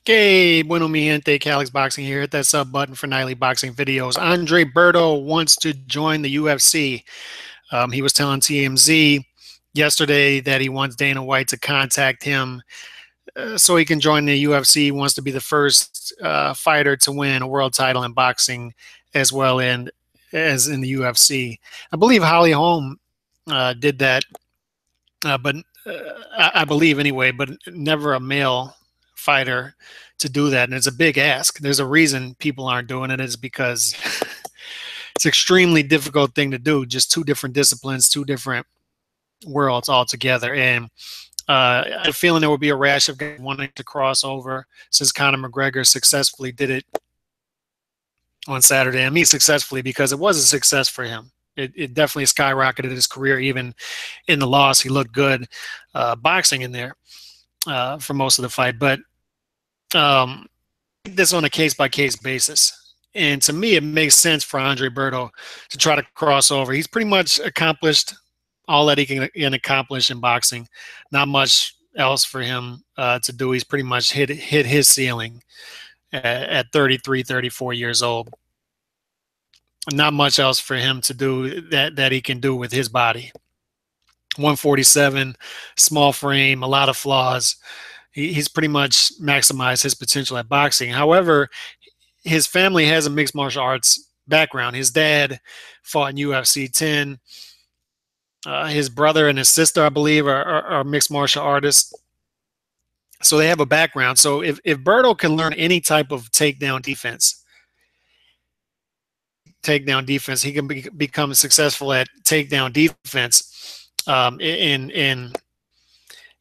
Okay, bueno mi gente, Calix Boxing here. Hit that sub button for nightly boxing videos. Andre Berto wants to join the UFC. He was telling TMZ yesterday that he wants Dana White to contact him so he can join the UFC. He wants to be the first fighter to win a world title in boxing as well as in the UFC. I believe Holly Holm did that, but I believe anyway, but never a male fighter to do that. And it's a big ask. There's a reason people aren't doing it. Is because it's an extremely difficult thing to do. Just two different disciplines, two different worlds altogether. And I had a feeling there would be a rash of guys wanting to cross over since Conor McGregor successfully did it on Saturday. I mean successfully because it was a success for him. It definitely skyrocketed his career. Even in the loss, he looked good boxing in there for most of the fight. But this on a case-by-case basis. And to me, it makes sense for Andre Berto to try to cross over. He's pretty much accomplished all that he can accomplish in boxing. Not much else for him to do. He's pretty much hit his ceiling at 33, 34 years old. Not much else for him to do that he can do with his body. 147, small frame, a lot of flaws. He's pretty much maximized his potential at boxing. However, his family has a mixed martial arts background. His dad fought in UFC 10. His brother and his sister, I believe, are mixed martial artists. So they have a background. So if Berto can learn any type of takedown defense, he can become successful at takedown defense in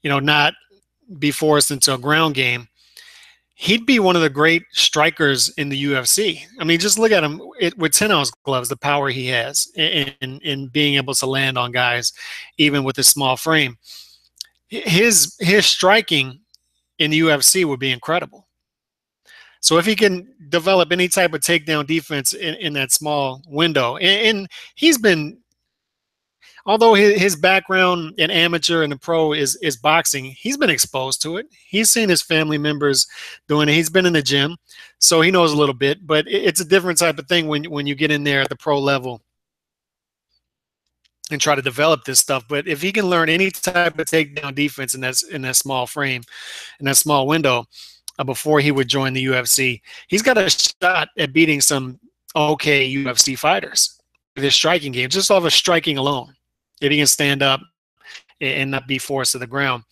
not be forced into a ground game. He'd be one of the great strikers in the UFC. I mean, just look at him with 10-ounce gloves, the power he has in being able to land on guys, even with his small frame. His striking in the UFC would be incredible. So if he can develop any type of takedown defense in that small window, and he's been, although his background in amateur and the pro is boxing, he's been exposed to it. He's seen his family members doing it. He's been in the gym, so he knows a little bit. But it's a different type of thing when you get in there at the pro level and try to develop this stuff. But if he can learn any type of takedown defense in that small frame, in that small window, before he would join the UFC, he's got a shot at beating some okay UFC fighters. This striking game, just off of striking alone, if he can stand up and not be forced to the ground,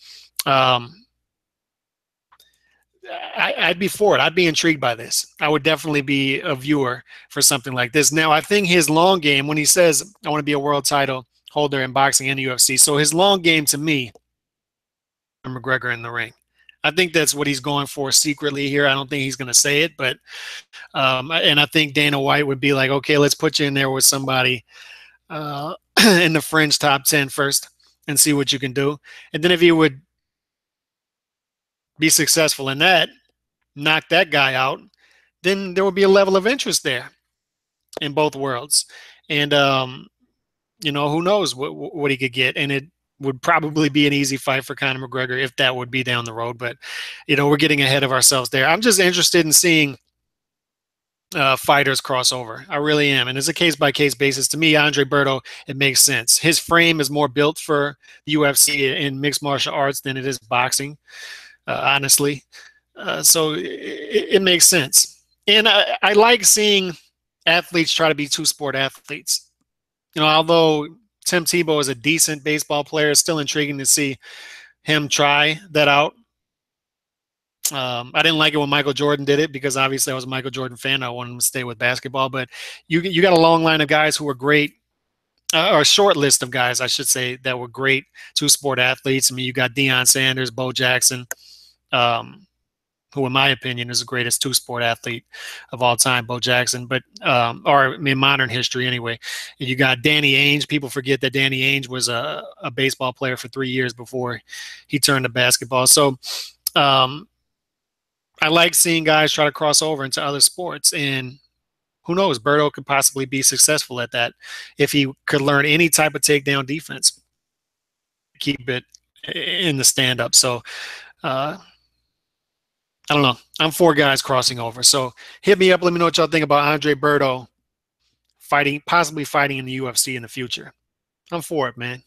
I'd be for it. I'd be intrigued by this. I would definitely be a viewer for something like this. Now, I think his long game, when he says, I want to be a world title holder in boxing and UFC, so his long game to me, McGregor in the ring. I think that's what he's going for secretly here. I don't think he's going to say it, but and I think Dana White would be like, okay, let's put you in there with somebody in the fringe top 10 first and see what you can do. And then if he would be successful in that, knock that guy out, then there would be a level of interest there in both worlds. And, who knows what he could get. And it would probably be an easy fight for Conor McGregor if that would be down the road. But, we're getting ahead of ourselves there. I'm just interested in seeing fighters cross over. I really am. And it's a case-by-case basis. To me, Andre Berto, it makes sense. His frame is more built for the UFC in mixed martial arts than it is boxing, honestly. So it makes sense. And I like seeing athletes try to be two-sport athletes. Although Tim Tebow is a decent baseball player, it's still intriguing to see him try that out. I didn't like it when Michael Jordan did it because obviously I was a Michael Jordan fan. I wanted him to stay with basketball. But you got a long line of guys who were great, or a short list of guys, I should say, that were great two-sport athletes. I mean, you got Deion Sanders, Bo Jackson, who in my opinion is the greatest two-sport athlete of all time, Bo Jackson, but or in modern history anyway. And you got Danny Ainge. People forget that Danny Ainge was a baseball player for 3 years before he turned to basketball. So I like seeing guys try to cross over into other sports, and who knows, Berto could possibly be successful at that if he could learn any type of takedown defense, keep it in the stand-up. So I don't know. I'm for guys crossing over. So hit me up. Let me know what y'all think about Andre Berto fighting, possibly fighting in the UFC in the future. I'm for it, man.